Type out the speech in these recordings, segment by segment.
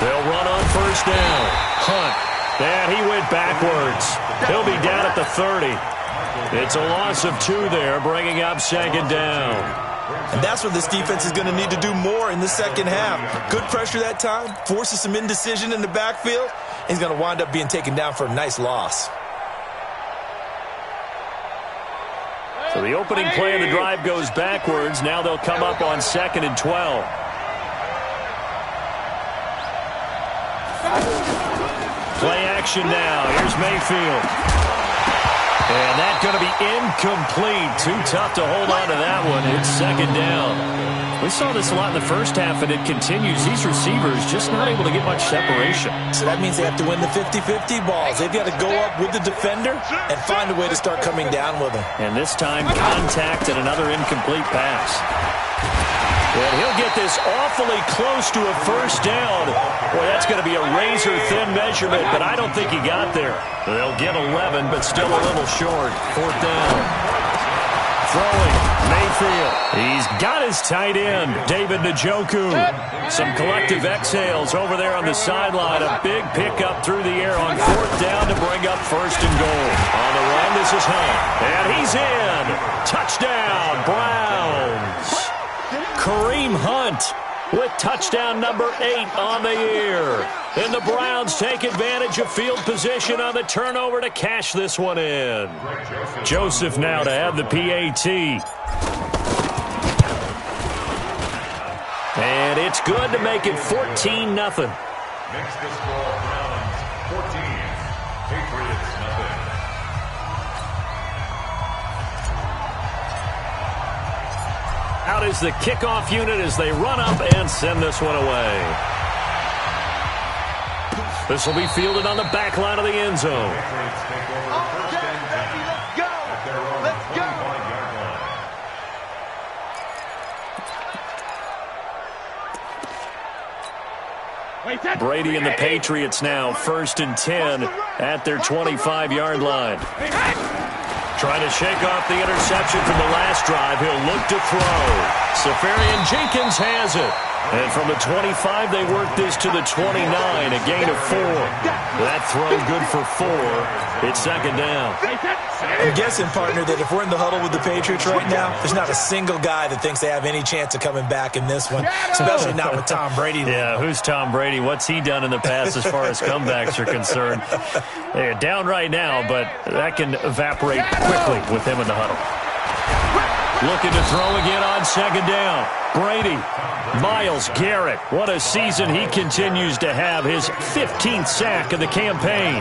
They'll run on first down. Hunt. And he went backwards. He'll be down at the 30. It's a loss of 2 there, bringing up second down. And that's what this defense is going to need to do more in the second half. Good pressure that time, forces some indecision in the backfield. He's going to wind up being taken down for a nice loss. So the opening play of the drive goes backwards. Now they'll come up on 2nd and 12. Play action now. Here's Mayfield. And that's going to be incomplete. Too tough to hold on to that one. It's second down. We saw this a lot in the first half, and it continues. These receivers just not able to get much separation. So that means they have to win the 50-50 balls. They've got to go up with the defender and find a way to start coming down with them. And this time, contact and another incomplete pass. And he'll get this awfully close to a first down. Boy, that's going to be a razor-thin measurement, but I don't think he got there. They'll get 11, but still a little short. 4th down. Throwing, Mayfield. He's got his tight end, David Njoku. Some collective exhales over there on the sideline. A big pickup through the air on 4th down to bring up 1st and goal. On the run, this is Hunt. And he's in. Touchdown, Browns. Kareem Hunt with touchdown number 8 on the year. And the Browns take advantage of field position on the turnover to cash this one in. Joseph now to have the PAT. And it's good to make it 14-0. Next to score, Browns 14, Patriots nothing. Out is the kickoff unit as they run up and send this one away. This will be fielded on the back line of the end zone. Patriots take over first and 10. Let's go! At their own Let's go! 25-yard line. Brady and the Patriots now 1st and 10 at their 25-yard line. Trying to shake off the interception from the last drive. He'll look to throw. Safarian Jenkins has it. And from the 25, they work this to the 29, a gain of 4. That throw good for 4. It's second down. I'm guessing, partner, that if we're in the huddle with the Patriots right now, there's not a single guy that thinks they have any chance of coming back in this one, especially not with Tom Brady. Yeah, who's Tom Brady? What's he done in the past as far as comebacks are concerned? They're down right now, but that can evaporate quickly with him in the huddle. Looking to throw again on second down. Brady. Myles Garrett. What a season he continues to have. His 15th sack of the campaign.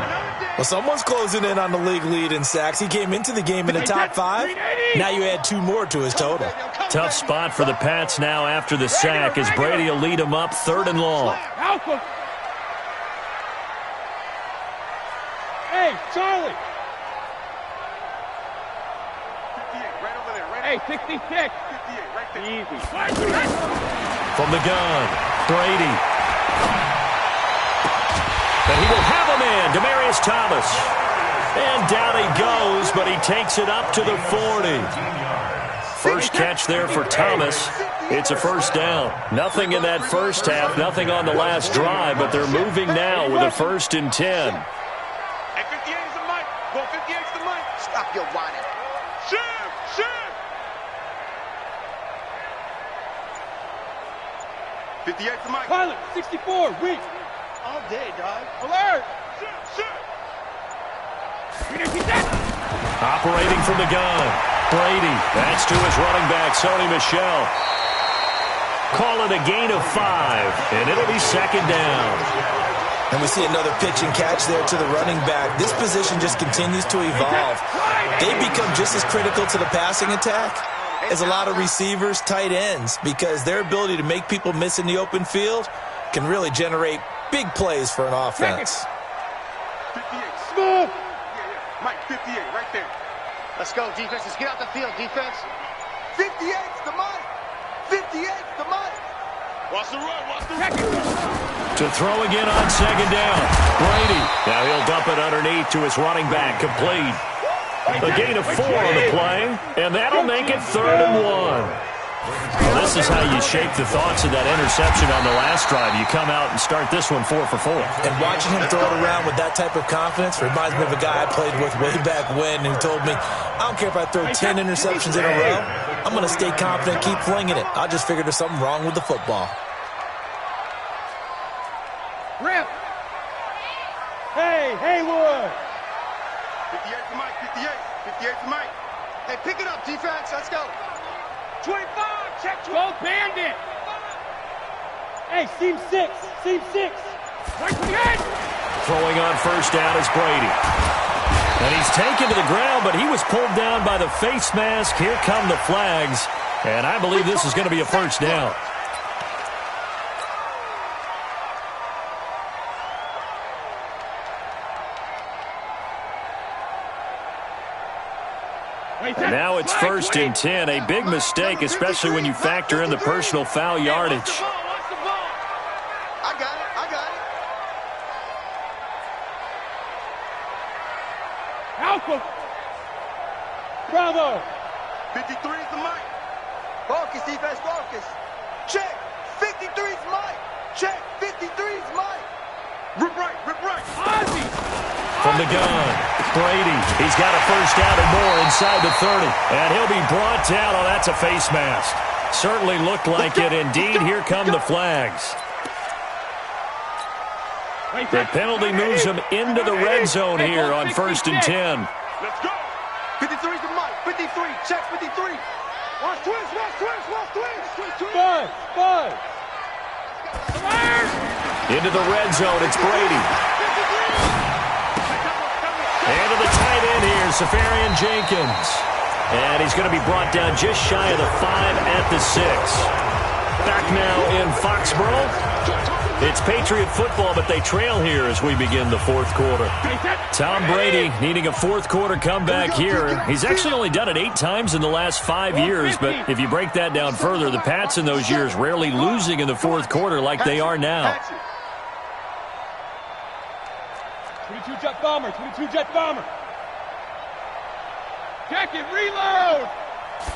Well, someone's closing in on the league lead in sacks. He came into the game in the top 5. Now you add 2 more to his total. Tough spot for the Pats now after the sack as Brady will lead them up 3rd and long. Hey, Charlie. 58, right over there. Right Hey, 66. 58, right there. Easy. From the gun, Brady. And he will have him in, Demaryius Thomas. And down he goes, but he takes it up to the 40. First catch there for Thomas. It's a first down. Nothing in that first half, nothing on the last drive, but they're moving now with a 1st and 10. Hey, 58 is the mic. Go 58 is the mic. Stop your whining. Shift. 58 is the mic. Pilot, 64, weak. All day, dog. Alert. Shift. Operating from the gun, Brady. That's to his running back, Sony Michel. Call it a gain of 5, and it'll be second down. And we see another pitch and catch there to the running back. This position just continues to evolve. They become just as critical to the passing attack as a lot of receivers, tight ends, because their ability to make people miss in the open field can really generate big plays for an offense. 58. Smooth. Mike, 58, right there. Let's go, defense. Let's get out the field, defense. 58's the mic. 58's the mic. Watch the run. To throw again on second down, Brady. Now he'll dump it underneath to his running back, complete. A gain of 4 on the play, and that'll make it 3rd and 1. Well, this is how you shape the thoughts of that interception on the last drive. You come out and start this one 4 for 4. And watching him throw it around with that type of confidence reminds me of a guy I played with way back when who told me, I don't care if I throw 10 interceptions in a row. I'm going to stay confident, keep flinging it. I just figured there's something wrong with the football. Rip. Hey, Haywood. 58 to Mike, 58. 58 to Mike. Hey, pick it up, defense. Let's go. 25, check 12, bandit. Hey, seam 6. Right to the edge. Throwing on first down is Brady. And he's taken to the ground, but he was pulled down by the face mask. Here come the flags. And I believe this is going to be a first down. And now it's 1st and 10. A big mistake, especially when you factor in the personal foul yardage. I got it. Alpha. Bravo. 53 is the Mike. Focus, defense, focus. Check. 53 is Mike. Check. 53 is Mike. Rip right. Ozzy. From the gun, Brady. He's got a first down and more inside the 30. And he'll be brought down. Oh, that's a face mask. Certainly looked like it. Indeed, here come the flags. The penalty moves him into the red zone here on 1st and 10. Let's go. 53 is the Mike. 53. Check 53. Watch twins. Five. Into the red zone, it's Brady. And to the tight end here, Safarian Jenkins. And he's going to be brought down just shy of the 5 at the 6. Back now in Foxborough. It's Patriot football, but they trail here as we begin the 4th quarter. Tom Brady needing a 4th quarter comeback here. He's actually only done it 8 times in the last 5 years, but if you break that down further, the Pats in those years rarely losing in the 4th quarter like they are now. 22 jet bomber. Jacket, reload.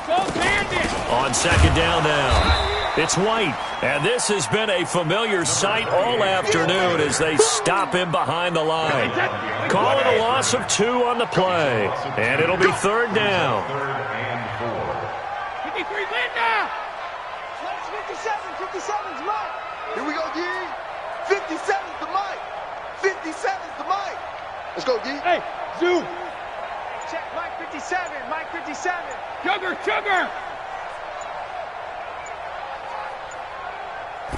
Go bandit. On 2nd down now, it's White. And this has been a familiar sight all afternoon as they stop him behind the line. Call it a loss of 2 on the play. And it'll be 3rd down. 53, Linda. 57's Mike. Here we go, D. 57's the Mike. 57's the Mike. Let's go, D. Hey, Zoo. Check Mike 57. Mike 57. Sugar.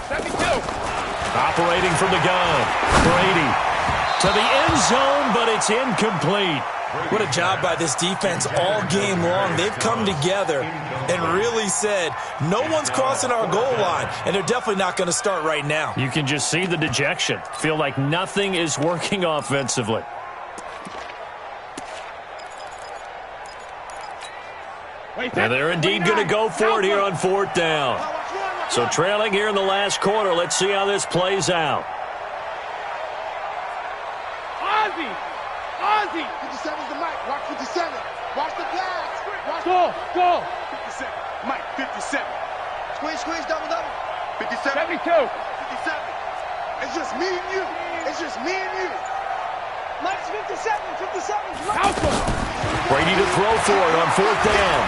72. Operating from the gun, Brady to the end zone, but it's incomplete. What a job by this defense all game long. They've come together and really said, no one's crossing our goal line, and they're definitely not going to start right now. You can just see the dejection. Feel like nothing is working offensively. And they're indeed going to go for it here on 4th down. So trailing here in the last quarter. Let's see how this plays out. Ozzy. 57's the Mike. Watch 57. Watch the pass. Go. 57. Mike, 57. Squeeze, double. 57. 72. 57. It's just me and you. Mike's 57's Mike. Alpha. Brady to throw for it on 4th down.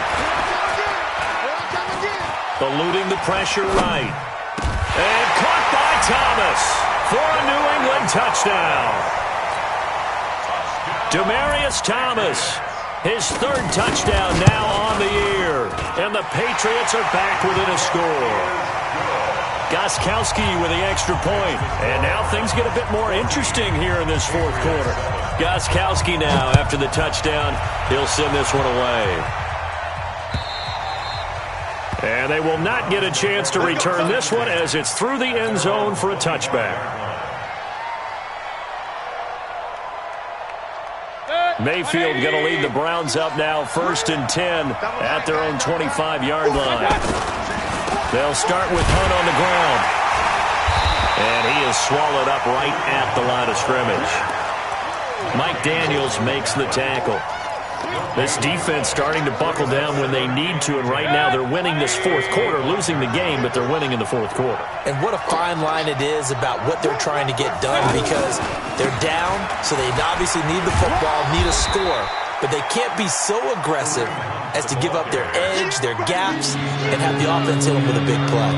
Eluding the pressure right. And caught by Thomas for a New England touchdown. Demaryius Thomas, his 3rd touchdown now on the year. And the Patriots are back within a score. Gostkowski with the extra point. And now things get a bit more interesting here in this 4th quarter. Gostkowski now, after the touchdown, he'll send this one away. And they will not get a chance to return this one as it's through the end zone for a touchback. Mayfield going to lead the Browns up now 1st and 10 at their own 25-yard line. They'll start with Hunt on the ground. And he is swallowed up right at the line of scrimmage. Mike Daniels makes the tackle. This defense starting to buckle down when they need to, and right now they're winning this fourth quarter, losing the game, but they're winning in the fourth quarter. And what a fine line it is about what they're trying to get done, because they're down, so they obviously need the football, need a score, but they can't be so aggressive as to give up their edge, their gaps, and have the offense hit them with a big play.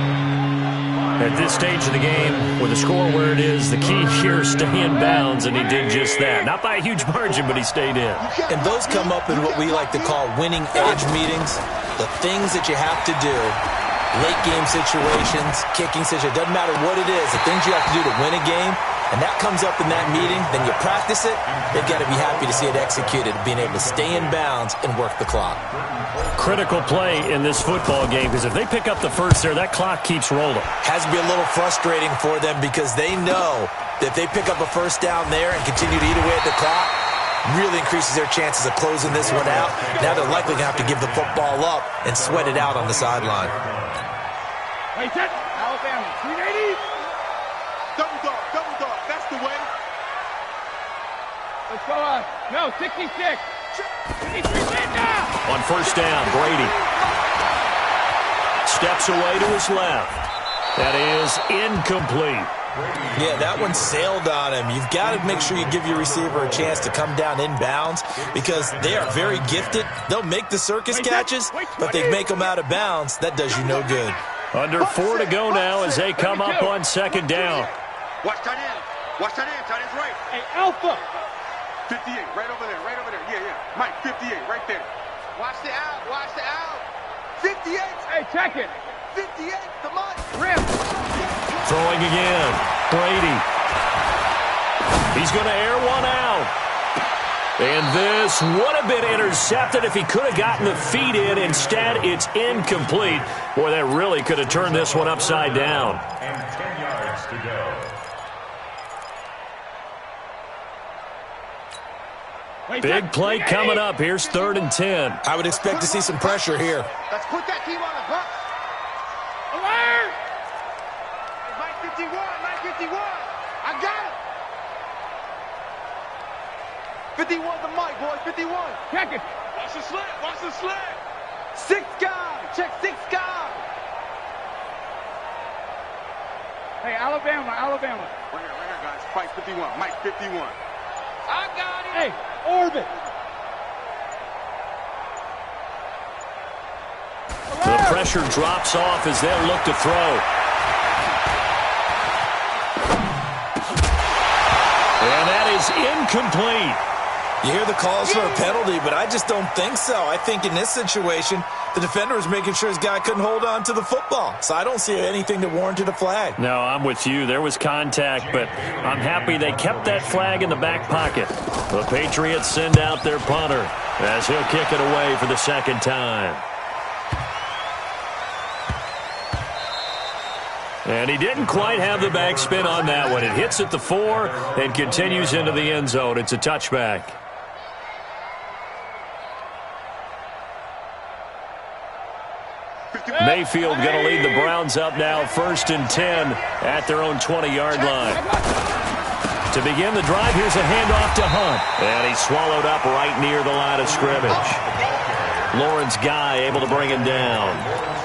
At this stage of the game, with the score where it is, the key here is stay in bounds, and he did just that. Not by a huge margin, but he stayed in. And those come up in what we like to call winning edge meetings. The things that you have to do, late game situations, kicking situations, doesn't matter what it is, the things you have to do to win a game, and that comes up in that meeting, then you practice it, they've got to be happy to see it executed, being able to stay in bounds and work the clock. Critical play in this football game, because if they pick up the first there, that clock keeps rolling. Has to be a little frustrating for them, because they know that if they pick up a first down there and continue to eat away at the clock, really increases their chances of closing this one out. Now they're likely going to have to give the football up and sweat it out on the sideline. Hey, set. Alabama, 380. Double dog, that's the way. Let's go on. No, 66. 53 now. On first down, Brady steps away to his left. That is incomplete. Yeah, that one sailed on him. You've got to make sure you give your receiver a chance to come down inbounds, because they are very gifted. They'll make the circus catches, but they make them out of bounds. That does you no good. Under 4 to go now as they come up on second down. Watch tight end. Watch tight end. Tight end's right. Hey, Alpha. 58, right over there. Right over there. Yeah. Mike, 58, right there. Watch the out, watch the out. 58, Hey, check it. 58, the Mike. Rim. Throwing again. Brady. He's going to air one out. And this would have been intercepted if he could have gotten the feet in. Instead, it's incomplete. Boy, that really could have turned this one upside down. And 10 yards to go. Big play coming up. Here's 3rd and 10. I would expect to see some pressure here. Let's put that team on the hook. Alert. Hey, Mike 51, Mike 51. I got him. 51 the Mike, boys, 51. Check it. Watch the slant. Watch the slant. 6 guy, check 6 guy. Hey, Alabama. Right here, guys. Fight 51. Mike 51. I got him. Hey, orbit. The pressure drops off as they'll look to throw. And that is incomplete. You hear the calls for a penalty, but I just don't think so. I think in this situation, the defender was making sure his guy couldn't hold on to the football. So I don't see anything that warranted a flag. No, I'm with you. There was contact, but I'm happy they kept that flag in the back pocket. The Patriots send out their punter as he'll kick it away for the second time. And he didn't quite have the backspin on that one. It hits at the 4 and continues into the end zone. It's a touchback. Mayfield going to lead the Browns up now, 1st and 10 at their own 20-yard line. To begin the drive, here's a handoff to Hunt. And he's swallowed up right near the line of scrimmage. Lawrence Guy able to bring him down.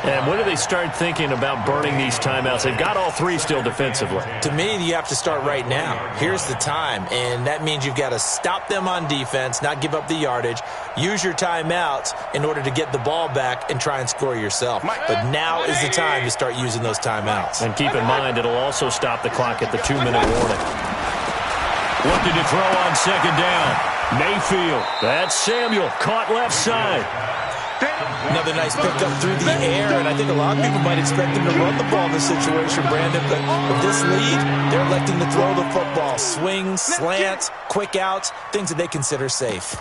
And when do they start thinking about burning these timeouts? They've got all 3 still defensively. To me, you have to start right now. Here's the time, and that means you've got to stop them on defense, not give up the yardage, use your timeouts in order to get the ball back and try and score yourself. But now is the time to start using those timeouts. And keep in mind, it'll also stop the clock at the 2-minute warning. Looking to throw on second down. Mayfield. That's Samuel. Caught left side. Another nice pickup through the air, and I think a lot of people might expect them to run the ball in this situation, Brandon, but with this lead, they're electing to throw the football. Swings, slants, quick outs, things that they consider safe.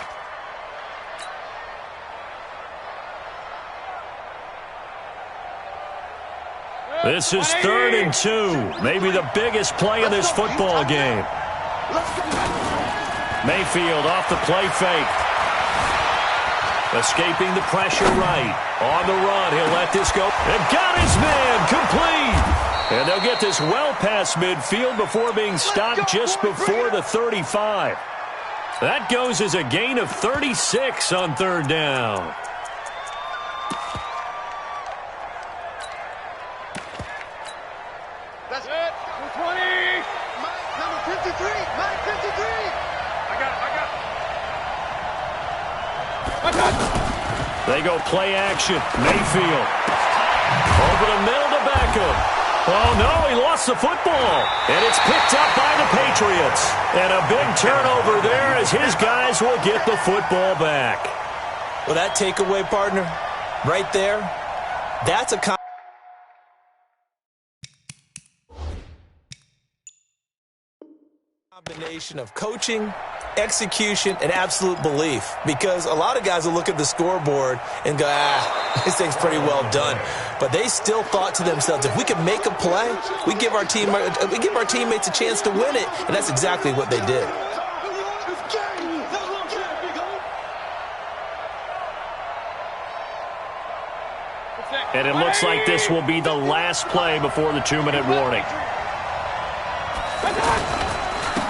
This is 3rd and 2. Maybe the biggest play in this football game. Mayfield off the play fake. Escaping the pressure right. On the run, he'll let this go. And got his man complete. And they'll get this well past midfield before being stopped just before the 35. That goes as a gain of 36 on third down. That's it. 220. Mike, number 53. Mike, 53. I got it. They go play action. Mayfield. Over the middle to Beckham. Oh, no, he lost the football. And it's picked up by the Patriots. And a big turnover there as his guys will get the football back. Well, that takeaway, partner, right there, that's a combination of coaching, execution, and absolute belief. Because a lot of guys will look at the scoreboard and go, this thing's pretty well done. But they still thought to themselves, if we can make a play, we give our teammates a chance to win it. And that's exactly what they did. And it looks like this will be the last play before the 2-minute warning.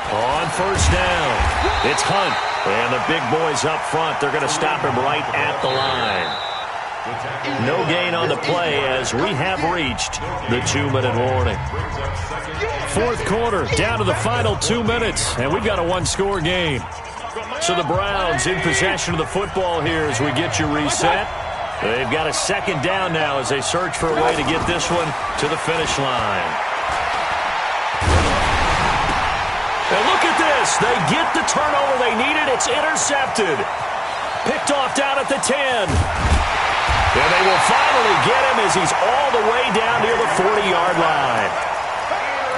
On first down, it's Hunt. And the big boys up front, they're going to stop him right at the line. No gain on the play as we have reached the 2-minute warning. Fourth quarter, down to the final 2 minutes, and we've got a one-score game. So the Browns in possession of the football here as we get you reset. They've got a second down now as they search for a way to get this one to the finish line. And look at this. They get the turnover they needed. It's intercepted. Picked off down at the 10. And they will finally get him as he's all the way down near the 40-yard line.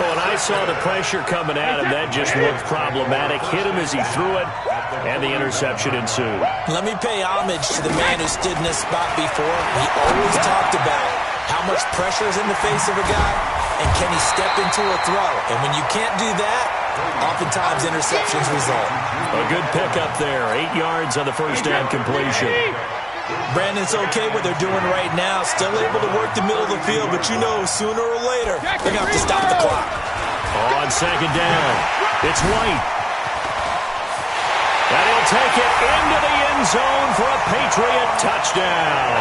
Well, when I saw the pressure coming at him, that just looked problematic. Hit him as he threw it, and the interception ensued. Let me pay homage to the man who stood in this spot before. He always talked about how much pressure is in the face of a guy, and can he step into a throw. And when you can't do that, oftentimes interceptions result. A good pickup there. 8 yards on the first down completion. Brandon's okay what they're doing right now. Still able to work the middle of the field, but you know sooner or later they're going to have to stop the clock. On second down, it's White. And he'll take it into the end zone for a Patriot touchdown.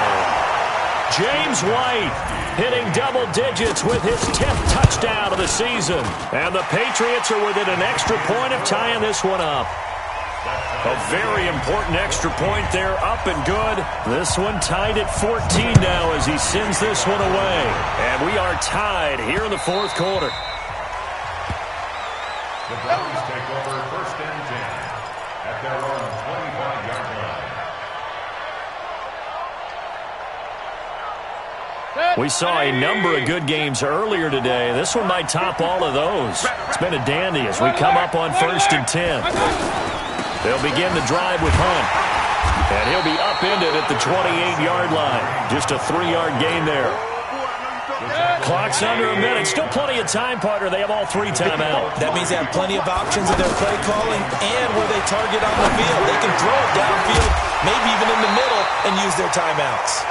James White hitting double digits with his 10th touchdown of the season. And the Patriots are within an extra point of tying this one up. A very important extra point there, up and good. This one tied at 14 now as he sends this one away. And we are tied here in the fourth quarter. The Browns take over first and 10 at their own 25-yard line. We saw a number of good games earlier today. This one might top all of those. It's been a dandy as we come up on first and 10. They'll begin the drive with Hunt. And he'll be upended at the 28-yard line. Just a 3-yard gain there. Clock's under a minute. Still plenty of time, partner. They have all 3 timeouts. That means they have plenty of options in their play calling and where they target on the field. They can throw it downfield, maybe even in the middle, and use their timeouts.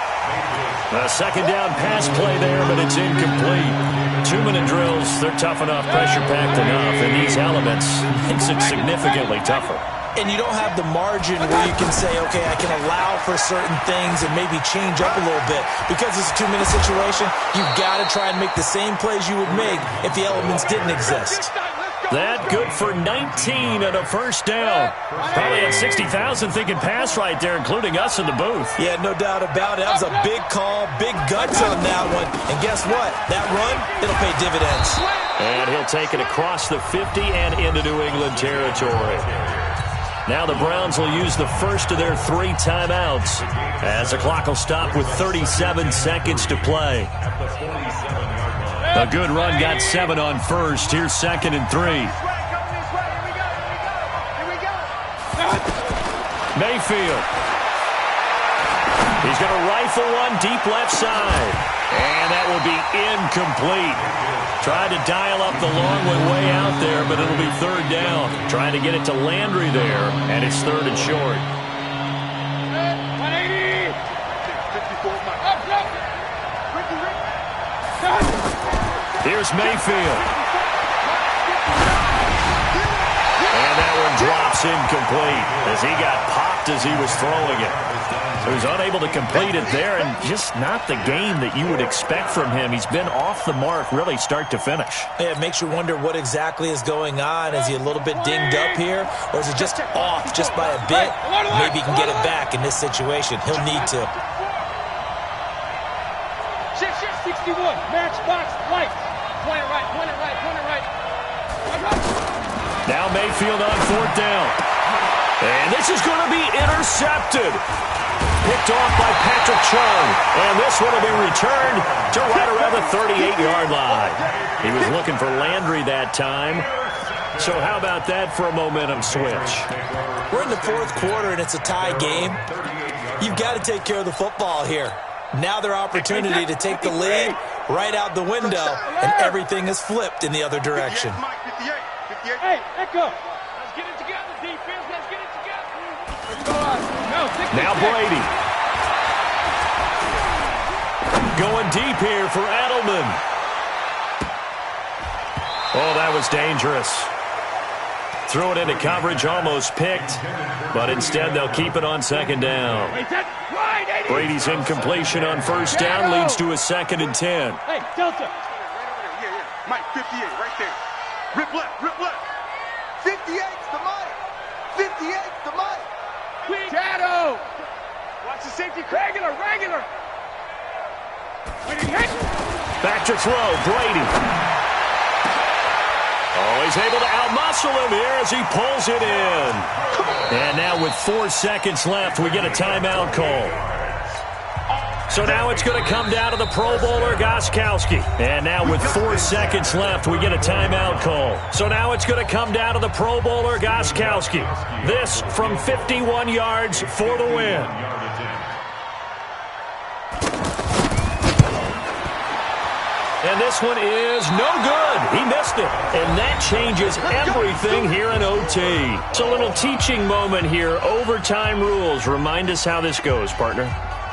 A second down pass play there, but it's incomplete. 2-minute drills, they're tough enough, pressure-packed enough, and these elements makes it significantly tougher. And you don't have the margin where you can say, okay, I can allow for certain things and maybe change up a little bit. Because it's a 2-minute situation, you've got to try and make the same plays you would make if the elements didn't exist. That good for 19 and a first down. Probably had 60,000 thinking pass right there, including us in the booth. Yeah, no doubt about it. That was a big call, big guts on that one. And guess what? That run, it'll pay dividends. And he'll take it across the 50 and into New England territory. Now the Browns will use the first of their 3 timeouts as the clock will stop with 37 seconds to play. A good run got 7 on first. Here's second and 3. Mayfield. He's going to rifle one deep left side. And that will be incomplete. Tried to dial up the long one way out there, but it'll be third down. Trying to get it to Landry there, and it's third and short. 180. Here's Mayfield. And that one drops incomplete as he got popped as he was throwing it. So he's unable to complete it there, and just not the game that you would expect from him. He's been off the mark really start to finish. Yeah, it makes you wonder what exactly is going on. Is he a little bit dinged up here, or is it just off just by a bit? Maybe he can get it back in this situation. He'll need to. 61, match box, lights. Point it right, point it right, point it right. Now Mayfield on 4th down. And this is going to be intercepted. Picked off by Patrick Chung. And this one will be returned to right around the 38-yard line. He was looking for Landry that time. So how about that for a momentum switch? We're in the 4th quarter, and it's a tie game. You've got to take care of the football here. Now their opportunity to take the lead right out the window, and everything is flipped in the other direction. Hey, Echo. Let's get it together, defense. Let's get it together. Now Brady. Going deep here for Edelman. Oh, that was dangerous. Threw it into coverage, almost picked, but instead they'll keep it on 2nd down. Brady's incompletion on 1st down leads to a 2nd and 10. Hey, Delta. Yeah. Mike, 58, right there. Rip left, rip left. 58's the Mike. 58's the Mike. Shadow. Watch the safety. Regular. Back to throw, Brady. Oh, he's able to outmuscle him here as he pulls it in. And now with 4 seconds left, we get a timeout call. So now it's going to come down to the Pro Bowler, Gostkowski. And now with 4 seconds left, we get a timeout call. So now it's going to come down to the Pro Bowler, Gostkowski. This from 51 yards for the win. And this one is no good. He missed it. And that changes everything here in OT. It's a little teaching moment here. Overtime rules. Remind us how this goes, partner.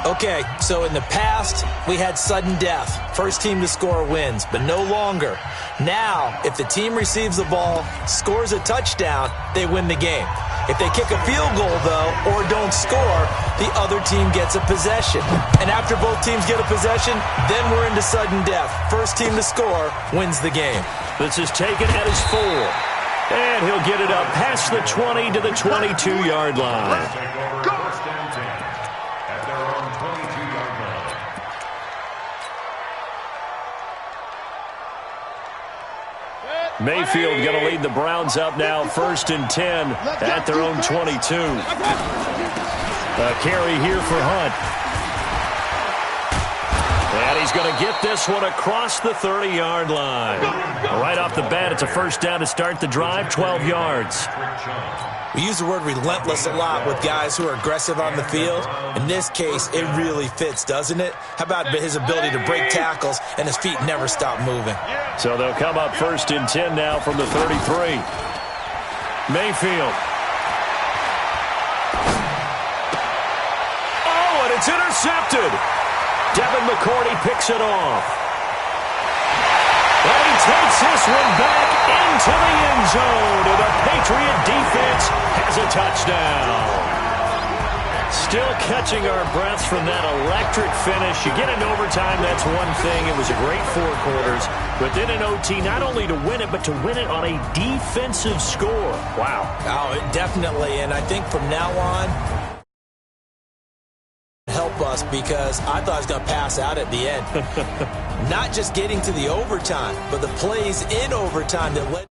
Okay, so in the past, we had sudden death. First team to score wins, but no longer. Now, if the team receives the ball, scores a touchdown, they win the game. If they kick a field goal, though, or don't score, the other team gets a possession. And after both teams get a possession, then we're into sudden death. First team to score wins the game. This is taken at his 4. And he'll get it up past the 20 to the 22-yard line. Mayfield going to lead the Browns up now, 1st and 10 at their own 22. A carry here for Hunt. And he's going to get this one across the 30-yard line. Right off the bat, it's a 1st down to start the drive, 12 yards. We use the word relentless a lot with guys who are aggressive on the field. In this case, it really fits, doesn't it? How about his ability to break tackles and his feet never stop moving? So they'll come up 1st and 10 now from the 33. Mayfield. Oh, and it's intercepted. Devin McCourty picks it off. And he takes this one back into the end zone. And the Patriot defense has a touchdown. Still catching our breaths from that electric finish. You get into overtime, that's one thing. It was a great 4 quarters. But then in OT, not only to win it, but to win it on a defensive score. Wow. Oh, definitely. And I think from now on, help us, because I thought I was going to pass out at the end. Not just getting to the overtime, but the plays in overtime that led